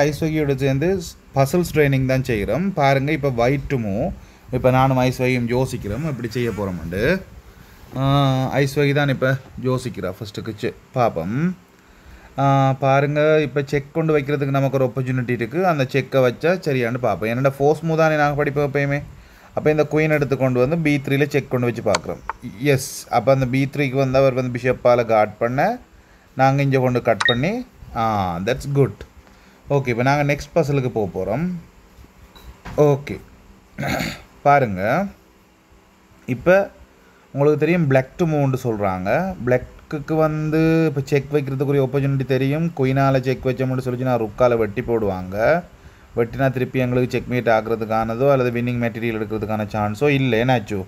ஐஸ்வகியோட சேர்ந்து பசல்ஸ் ட்ரைனிங் தான் செய்கிறோம் பாருங்கள். இப்போ ஒயிட் டு மூவ், இப்போ நானும் ஐஸ்வகியும் யோசிக்கிறோம் எப்படி செய்ய போகிறோம்ண்டு. ஐஸ்வகி தான் இப்போ யோசிக்கிறா ஃபஸ்ட்டுக்கு பார்ப்போம். பாருங்கள், இப்போ செக் கொண்டு வைக்கிறதுக்கு நமக்கு ஒரு ஆப்பர்ச்சுனிட்டி இருக்குது. அந்த செக்கை வச்சா சரியானு பார்ப்போம். என்னோட ஃபோர்ஸ் மூவ் தானே நாங்கள் படிப்போம் எப்பயுமே. அப்போ இந்த குயின் எடுத்து கொண்டு வந்து B3ல செக் கொண்டு வச்சு பார்க்குறோம். எஸ், அப்போ அந்த B3க்கு வந்து அவர் வந்து பிஷப்பால் காட் பண்ண, நாங்கள் இங்கே கொண்டு கட் பண்ணி தட்ஸ் குட். ஓகே, இப்போ நாங்கள் நெக்ஸ்ட் பசலுக்கு போக போகிறோம். ஓகே பாருங்கள், இப்போ உங்களுக்கு தெரியும் பிளாக் டு மூவ்னு சொல்கிறாங்க. பிளாக்குக்கு வந்து இப்போ செக் வைக்கிறதுக்குரிய ஆப்பர்ச்சுனிட்டி தெரியும். குயினால் செக் வச்சோம்னு சொல்லி நான் ருக்கால் வெட்டி போடுவாங்க. வெட்டினா திருப்பி எங்களுக்கு செக்மேட் ஆகிறதுக்கானதோ அல்லது வின்னிங் மெட்டீரியல் எடுக்கிறதுக்கான சான்ஸோ இல்லை. என்னாச்சு?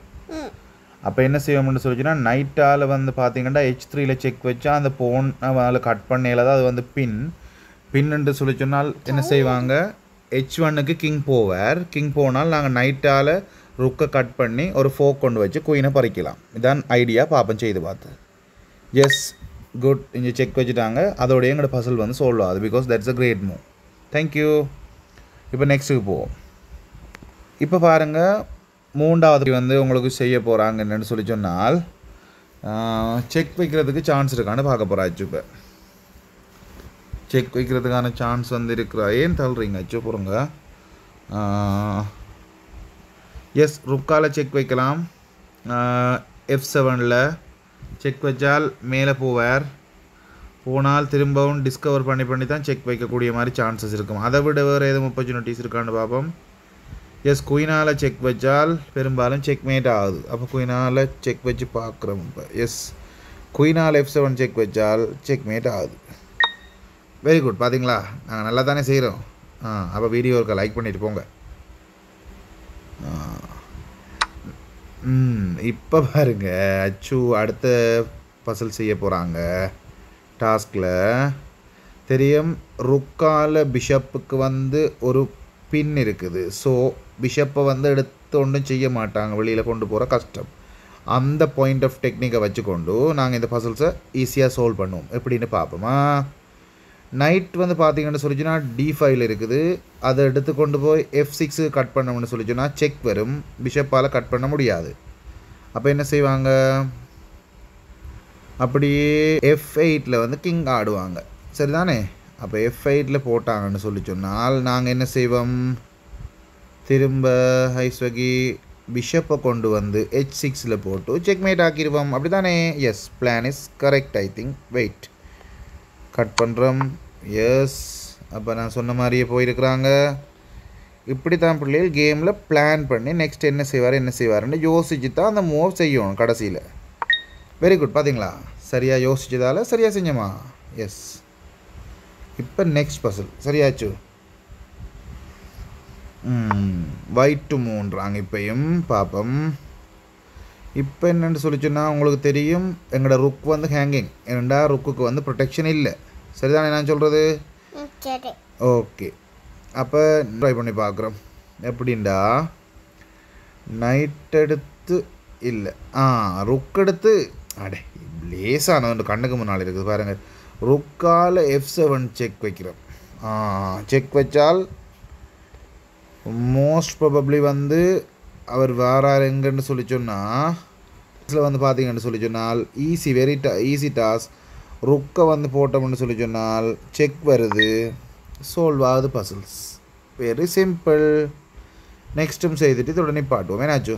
அப்போ என்ன செய்வோம்னு சொல்லிச்சுன்னா நைட்டால் வந்து பார்த்தீங்கன்னா H3ல செக் வச்சா அந்த போன் அதில் கட் பண்ணையில் தான் அது வந்து பின்னு சொல்லி சொன்னால் என்ன செய்வாங்க, H1க்கு கிங் போவார். கிங் போனால் நாங்கள் நைட்டால் ருக்கை கட் பண்ணி ஒரு ஃபோக் கொண்டு வச்சு குயினை பறிக்கலாம். இதான் ஐடியா. பாப்பம் செய்து பார்த்து. S, good. இங்கே செக் வச்சுட்டாங்க. அதோடைய எங்களோட பசல் வந்து சால்வ் ஆகுது. Because that's a great move. Thank you. இப்போ நெக்ஸ்ட்டுக்கு போவோம். இப்போ பாருங்கள், மூன்றாவது வந்து உங்களுக்கு செய்ய போகிறாங்க என்னென்னு சொல்லி சொன்னால் செக் வைக்கிறதுக்கு சான்ஸ் இருக்கான்னு பார்க்க போகிறாச்சு. இப்போ செக் வைக்கிறதுக்கான சான்ஸ் வந்து இருக்கிறா. ஏன் தள்ளுறீங்க? அச்சு போகிறோங்க. எஸ், ருக்கால் செக் வைக்கலாம். F7ல் செக் வச்சால் மேலே போவார். போனால் திரும்பவும் டிஸ்கவர் பண்ணி தான் செக் வைக்கக்கூடிய மாதிரி சான்சஸ் இருக்கும். அதை விட வேறு எதுவும் ஆப்பர்ச்சுனிட்டிஸ் இருக்கான்னு பார்ப்போம். எஸ், குயினால் செக் வச்சால் பெரும்பாலும் செக்மேட் ஆகுது. அப்போ குயினால் செக் வச்சு பார்க்குறோம். இப்போ எஸ், குயினால் F7 செக் வச்சால் செக்மேட் ஆகுது. Very good. பார்த்தீங்களா, நாங்கள் நல்லா தானே செய்கிறோம். அப்போ வீடியோவுக்கு லைக் பண்ணிட்டு போங்க. இப்போ பாருங்க, அச்சு அடுத்த பசல் செய்ய போகிறாங்க. டாஸ்கில் தெரியும், ருக்கால பிஷப்புக்கு வந்து ஒரு பின் இருக்குது. ஸோ பிஷப்பை வந்து எடுத்து ஒன்றும் செய்ய மாட்டாங்க, வெளியில் கொண்டு போகிற கஷ்டம். அந்த பாயிண்ட் ஆஃப் டெக்னிக்கை வச்சுக்கொண்டு நாங்கள் இந்த பசல்ஸை ஈஸியாக சால்வ் பண்ணுவோம். எப்படின்னு பார்ப்போமா. நைட் வந்து பார்த்தீங்கன்னு சொல்லிச்சுன்னா D5ல் இருக்குது. அதை எடுத்து கொண்டு போய் F6 கட் பண்ணோம்னு சொல்லிச்சுன்னா செக் வரும். பிஷப்பால் கட் பண்ண முடியாது. அப்போ என்ன செய்வாங்க, அப்படியே F8ல் வந்து கிங் ஆடுவாங்க. சரிதானே? அப்போ F8ல் போட்டாங்கன்னு சொல்லி சொன்னால் நாங்கள் என்ன செய்வோம், திரும்ப ஐஸ்வகி பிஷப்பை கொண்டு வந்து H6ல் போட்டு செக்மேட் ஆக்கிடுவோம். அப்படி தானே? Yes, plan is correct I think. Wait, cut பண்ணுறோம். எஸ், அப்போ நான் சொன்ன மாதிரியே போயிருக்கிறாங்க. இப்படி தான் பிள்ளைகள் கேமில் பிளான் பண்ணி நெக்ஸ்ட் என்ன செய்வாருன்னு யோசிச்சு தான் அந்த மூவ் செய்யணும் கடைசியில். Very good. பார்த்தீங்களா, சரியாக யோசிச்சதால் சரியாக செஞ்சோமா. எஸ், இப்போ நெக்ஸ்ட் பசல் சரியாச்சு. ஒயிட் டு மூவ்ன்றாங்க. இப்பையும் பார்ப்போம். இப்போ என்னென்னு சொல்லிச்சுன்னா உங்களுக்கு தெரியும், எங்களோட ருக் வந்து ஹேங்கிங். ஏன்னா ருக்குக்கு வந்து ப்ரொடெக்ஷன் இல்லை. சரிதானே நான் சொல்கிறது? ஓகே, அப்போ ட்ரை பண்ணி பார்க்குறோம். எப்படின்டா, நைட் எடுத்து இல்லை, ருக் எடுத்து அடே லேசான வந்து கண்ணுக்கு முன்னால் இருக்குது பாருங்கள். ருக்கால் F7 செக் வைக்கிறோம். செக் வச்சால் மோஸ்ட் ப்ராபப்ளி வந்து அவர் வாரார் எங்கன்னு சொல்லி சொன்னால் இதில் வந்து பார்த்தீங்கன்னு சொல்லி சொன்னால் ஈஸி டாஸ்க். ருக்கை வந்து போட்டோம்னு சொல்லி சொன்னால் செக் வருது, சால்வ் ஆகுது பசில்ஸ். Very simple. நெக்ஸ்ட்டும் செய்துட்டு இதோட நிப்பாட்டுவோம். ஏன்னாச்சு?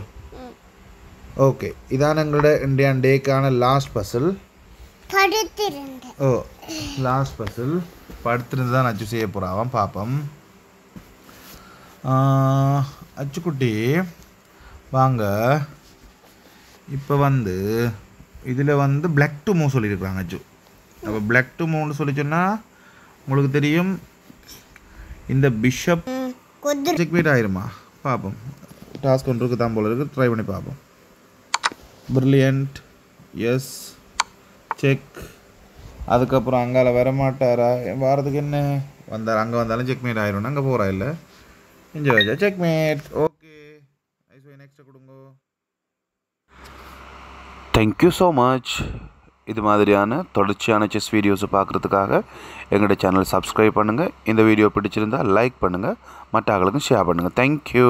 ஓகே, இதான் எங்களோட இந்தியன் டேக்கான லாஸ்ட் பசில். லாஸ்ட் பசில் படுத்துருந்து தான் அச்சு செய்ய போகிறான். பார்ப்போம். அச்சுக்குட்டி வாங்க. இப்போ வந்து இதில் வந்து பிளாக் டு மூவ் சொல்லியிருக்காங்க அச்சு. அப்போ பிளாக் டு மூவ்னு சொல்லி சொன்னால் உங்களுக்கு தெரியும், இந்த பிஷப் செக்மேட் ஆயிருமா பார்ப்போம். டாஸ்க் ஒன்றுக்கு தான் போல இருக்குது, ட்ரை பண்ணி பார்ப்போம். பிரில்லியன்ட். Yes, check. அதுக்கப்புறம் அங்கால வரமாட்டாரா, வாரத்துக்கு என்ன வந்தார், அங்கே வந்தாலும் செக்மேட் ஆயிரும். அங்கே போகிறா இல்லை, இங்கே வச்சா செக்மேட். ஓகே, நெக்ஸ்ட்டு கொடுங்க. Thank you so much. இது மாதிரியான தொடர்ச்சியான செஸ் வீடியோஸை பார்க்குறதுக்காக எங்களுடைய சேனல் சப்ஸ்கிரைப் பண்ணுங்கள். இந்த வீடியோ பிடிச்சிருந்தால் லைக் பண்ணுங்கள், மற்ற ஆளுக்கும் ஷேர் பண்ணுங்கள். தேங்க்யூ.